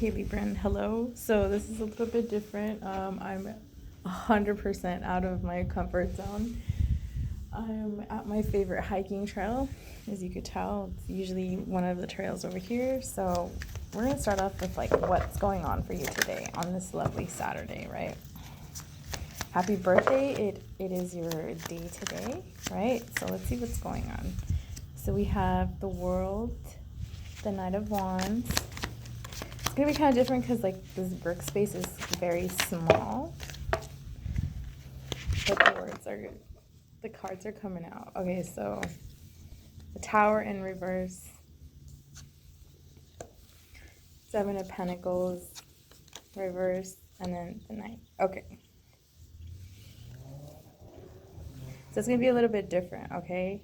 Okay, Libran, hello. So this is a little bit different. I'm 100% out of my comfort zone. I'm at my favorite hiking trail. As you could tell, it's usually one of the trails over here. So we're gonna start off with like what's going on for you today on this lovely Saturday, right? Happy birthday. It is your day today, right? So let's see what's going on. So we have the World, the Knight of Wands. It's gonna be kind of different because like this workspace is very small, but the cards are coming out. Okay, so the Tower in reverse, Seven of Pentacles reverse, and then the Knight. Okay, so it's gonna be a little bit different. Okay,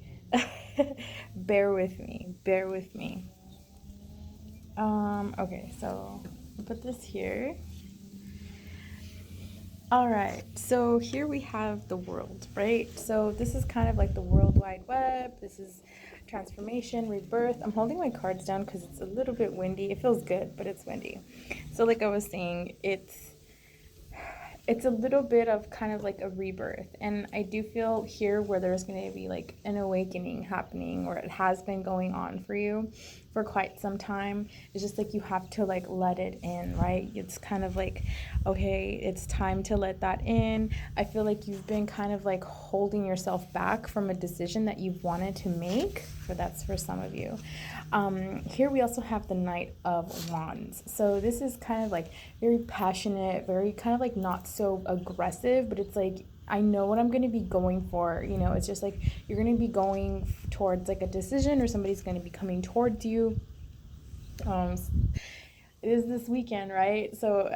bear with me. Bear with me. Okay, so I'll put this here. All right, so here we have the world, right? So this is kind of like the World Wide Web. This is transformation, rebirth. I'm holding my cards down because it's a little bit windy. It feels good, but it's windy. So like I was saying, it's a little bit of kind of like a rebirth, and I do feel here where there's going to be like an awakening happening, or it has been going on for you for quite some time. It's just like you have to like let it in, right? It's kind of like, okay, it's time to let that in. I feel like you've been kind of like holding yourself back from a decision that you've wanted to make, but that's for some of you. Here we also have the Knight of Wands. So this is kind of like very passionate, very kind of like not so aggressive, but it's like, I know what I'm going to be going for. You know, it's just like you're going to be going towards like a decision, or somebody's going to be coming towards you. It is this weekend, right? So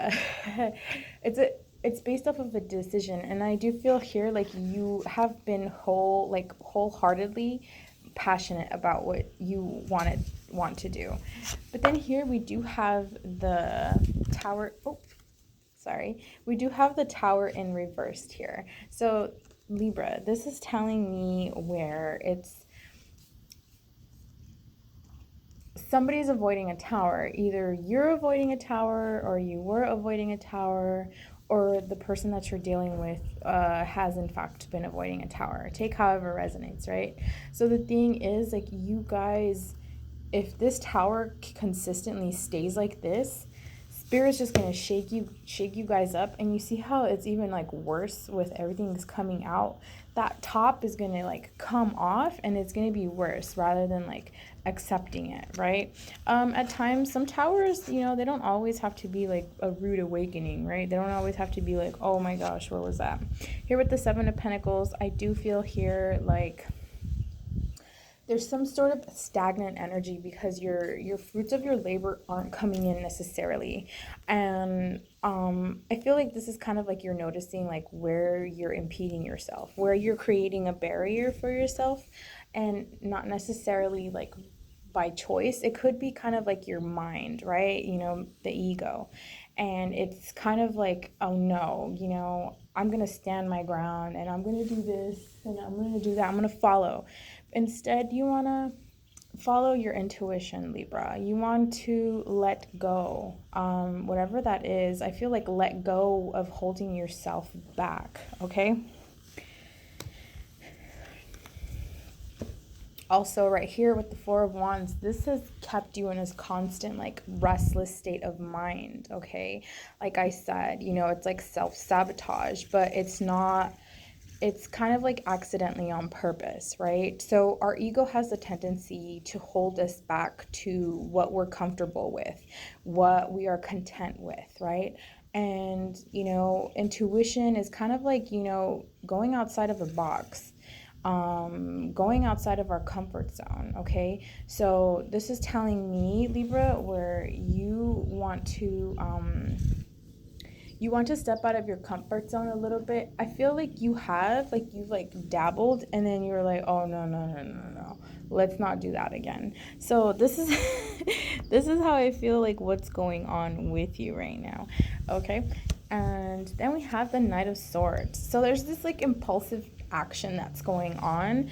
it's based off of a decision, and I do feel here like you have been wholeheartedly passionate about what you want to do. But then here we do have the Tower. Oh, sorry. We do have the Tower in reversed here. So Libra, this is telling me where it's somebody's avoiding a tower. Either you're avoiding a tower, or you were avoiding a tower, or the person that you're dealing with has in fact been avoiding a tower. Take however resonates, right? So the thing is, like, you guys, if this tower consistently stays like this, Spirit's just gonna shake you guys up. And you see how it's even like worse with everything's coming out. That top is gonna like come off, and it's gonna be worse rather than like accepting it, right? At times, some towers, you know, they don't always have to be like a rude awakening, right? They don't always have to be like, oh my gosh, what was that? Here with the Seven of Pentacles, I do feel here like there's some sort of stagnant energy because your fruits of your labor aren't coming in necessarily. And I feel like this is kind of like you're noticing like where you're impeding yourself, where you're creating a barrier for yourself, and not necessarily like by choice. It could be kind of like your mind, right? You know, the ego. And it's kind of like, oh no, you know, I'm going to stand my ground, and I'm going to do this, and I'm going to do that. I'm going to follow. Instead, you want to follow your intuition, Libra. You want to let go, whatever that is. I feel like let go of holding yourself back, okay? Also, right here with the Four of Wands, this has kept you in this constant, like, restless state of mind, okay? Like I said, you know, it's like self-sabotage, but it's not, it's kind of like accidentally on purpose, right? So our ego has a tendency to hold us back to what we're comfortable with, what we are content with, right? And, you know, intuition is kind of like, you know, going outside of the box, going outside of our comfort zone, okay? So this is telling me, Libra, where you want to step out of your comfort zone a little bit. I feel like you've like dabbled, and then you're like, oh no, let's not do that again. So this is this is how I feel like what's going on with you right now, okay? And then we have the Knight of Swords. So there's this like impulsive action that's going on.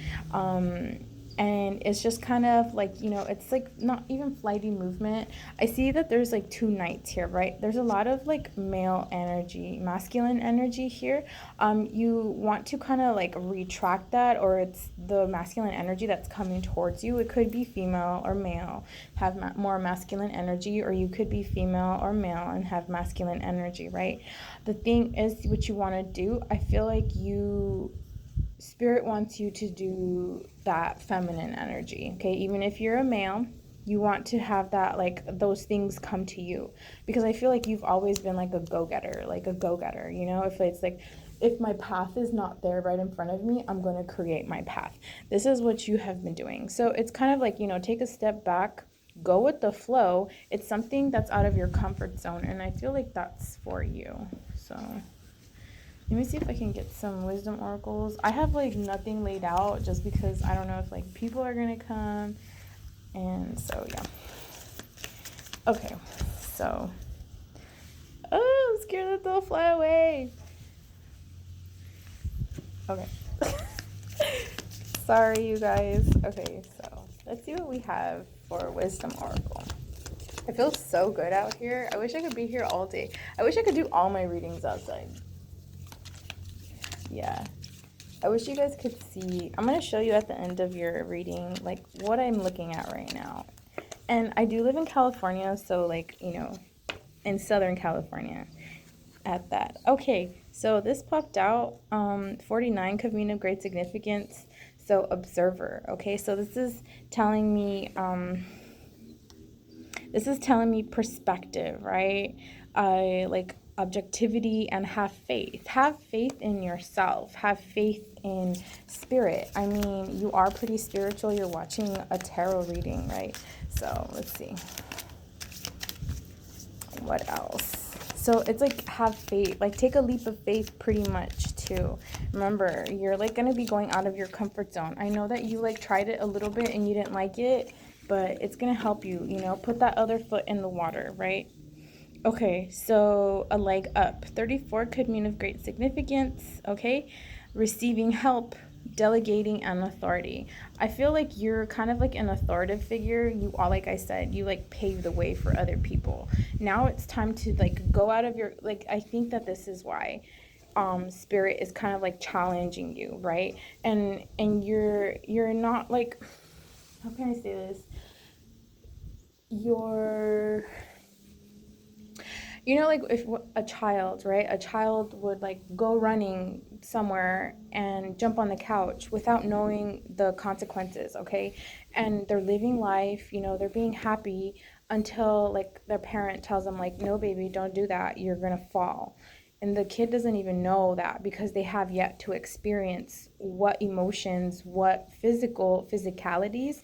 And it's just kind of like, it's like not even flighty movement. I see that there's like two knights here, right? There's a lot of like male energy, masculine energy here. You want to kind of like retract that, or it's the masculine energy that's coming towards you. It could be female or male, have more masculine energy, or you could be female or male and have masculine energy, right? The thing is, what you want to do, I feel like Spirit wants you to do that feminine energy, okay? Even if you're a male, you want to have that, like, those things come to you. Because I feel like you've always been like a go-getter, If it's like, if my path is not there right in front of me, I'm going to create my path. This is what you have been doing. So it's kind of like, take a step back, go with the flow. It's something that's out of your comfort zone, and I feel like that's for you. So let me see if I can get some wisdom oracles. I have like nothing laid out just because I don't know if like people are gonna come. And so yeah. Okay, so I'm scared that they'll fly away. Okay. Sorry you guys. Okay, so let's see what we have for wisdom oracle. I feel so good out here. I wish I could be here all day. I wish I could do all my readings outside. Yeah. I wish you guys could see. I'm going to show you at the end of your reading, like, what I'm looking at right now. And I do live in California, so, like, in Southern California at that. Okay, so this popped out. 49 could mean of great significance. So, observer. Okay, so this is telling me, perspective, right? Like objectivity, and have faith. Have faith in yourself. Have faith in spirit. I mean, you are pretty spiritual. You're watching a tarot reading, right? So let's see. What else? So it's like, have faith. Like, take a leap of faith pretty much too. Remember, you're like going to be going out of your comfort zone. I know that you like tried it a little bit and you didn't like it, but it's going to help you, put that other foot in the water, right? Okay, so a leg up. 34 could mean of great significance, okay? Receiving help, delegating, and authority. I feel like you're kind of like an authoritative figure. You are, like I said, you like pave the way for other people. Now it's time to like go out of your, like, I think that this is why spirit is kind of like challenging you, right? And you're not like, how can I say this? You're like if a child, right? A child would like go running somewhere and jump on the couch without knowing the consequences, okay? And they're living life, they're being happy until like their parent tells them like, no, baby, don't do that. You're going to fall. And the kid doesn't even know that because they have yet to experience what emotions, what physicalities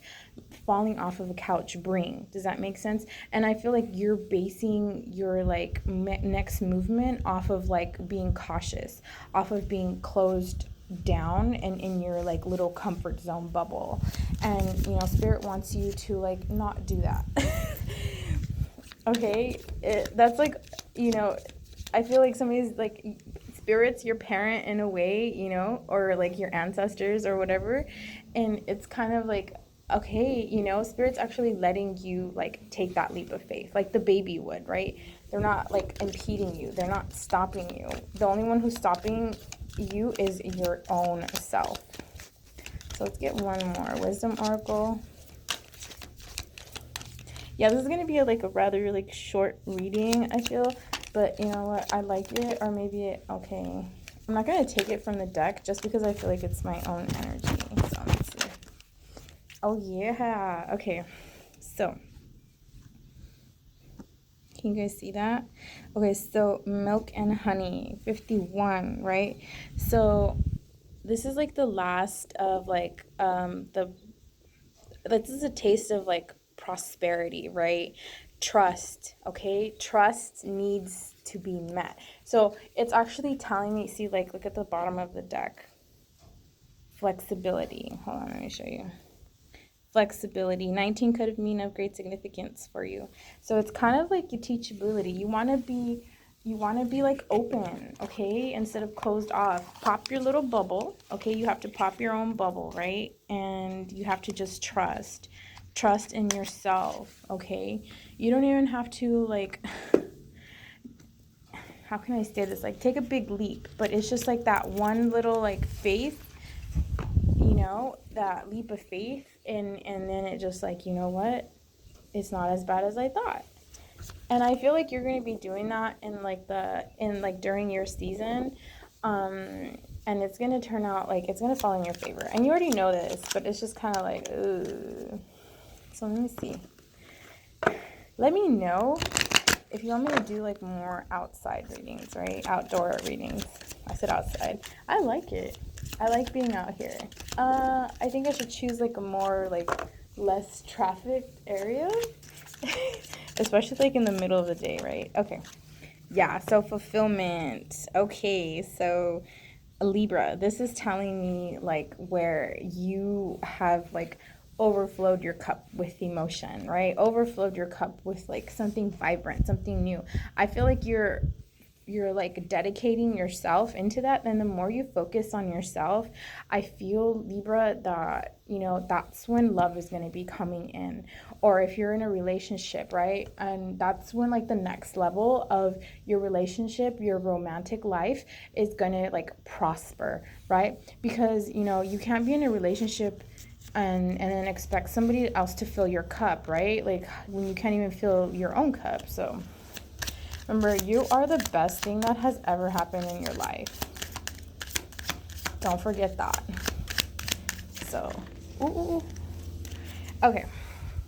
falling off of a couch bring. Does that make sense? And I feel like you're basing your like next movement off of like being cautious, off of being closed down and in your like little comfort zone bubble. And spirit wants you to like not do that. Okay, that's like, I feel like somebody's like, spirit's your parent in a way, or like your ancestors or whatever. And it's kind of like, okay, spirit's actually letting you like take that leap of faith, like the baby would, right? They're not like impeding you, they're not stopping you. The only one who's stopping you is your own self. So let's get one more wisdom oracle. Yeah, this is going to be like a rather like short reading, I feel, but you know what, I like it. Or maybe okay, I'm not going to take it from the deck just because I feel like it's my own energy. So let's see. Oh yeah, okay, so can you guys see that? Okay, so milk and honey, 51, right? So this is like the last of like this is a taste of like prosperity, right? Trust, okay? Trust needs to be met. So it's actually telling me, see, like, look at the bottom of the deck. Flexibility. Hold on, let me show you. Flexibility. 19 could mean of great significance for you. So it's kind of like your teachability. You want to be you want to be like open, okay, instead of closed off. Pop your little bubble, okay? You have to pop your own bubble, right? And you have to just trust in yourself, okay? You don't even have to like how can I say this, like take a big leap, but it's just like that one little like faith, you know, that leap of faith, and then it just like, you know what, it's not as bad as I thought. And I feel like you're going to be doing that in like during your season. And it's going to turn out like it's going to fall in your favor. And you already know this, but it's just kind of like, ooh. So let me see. Let me know if you want me to do like more outside readings, right? Outdoor readings. I said outside. I like it. I like being out here. I think I should choose like a more like less trafficked area. Especially like in the middle of the day, right? Okay. Yeah, so fulfillment. Okay, so Libra, this is telling me like where you have like overflowed your cup with emotion, right? Overflowed your cup with like something vibrant, something new. I feel like you're like dedicating yourself into that. Then the more you focus on yourself, I feel, Libra, that you know that's when love is going to be coming in. Or if you're in a relationship, right, and that's when like the next level of your relationship, your romantic life is going to like prosper, right? Because you know you can't be in a relationship and then expect somebody else to fill your cup, right? Like when you can't even fill your own cup. So remember, you are the best thing that has ever happened in your life. Don't forget that. So, ooh. Okay.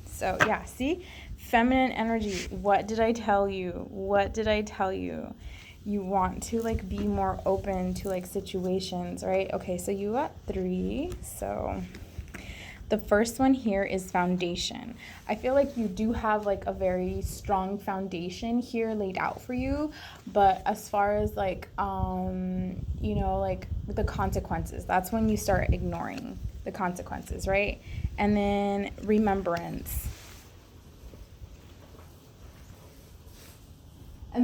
So, yeah, see? Feminine energy. What did I tell you? What did I tell you? You want to, like, be more open to, like, situations, right? Okay, so you got 3. So the first one here is foundation. I feel like you do have like a very strong foundation here laid out for you, but as far as like you know, like the consequences, that's when you start ignoring the consequences, right? And then remembrance. I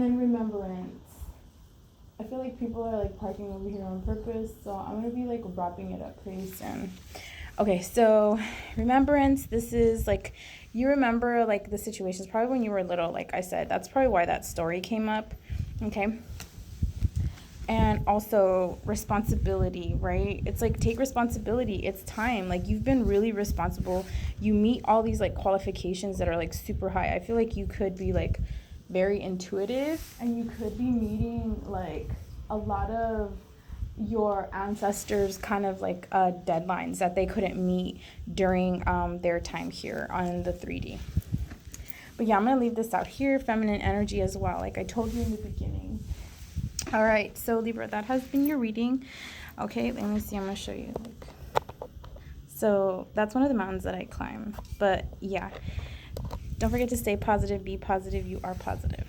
feel like people are like parking over here on purpose, so I'm gonna be like wrapping it up pretty soon. Okay, so remembrance, this is like, you remember like the situations probably when you were little, like I said, that's probably why that story came up, okay? And also responsibility, right? It's like, take responsibility. It's time. Like, you've been really responsible. You meet all these like qualifications that are like super high. I feel like you could be like very intuitive, and you could be meeting like a lot of your ancestors kind of like deadlines that they couldn't meet during their time here on the 3D. But yeah, I'm gonna leave this out here. Feminine energy as well, like I told you in the beginning. All right, so Libra, that has been your reading. Okay, let me see. I'm gonna show you. So that's one of the mountains that I climb. But yeah, don't forget to stay positive, be positive. You are positive.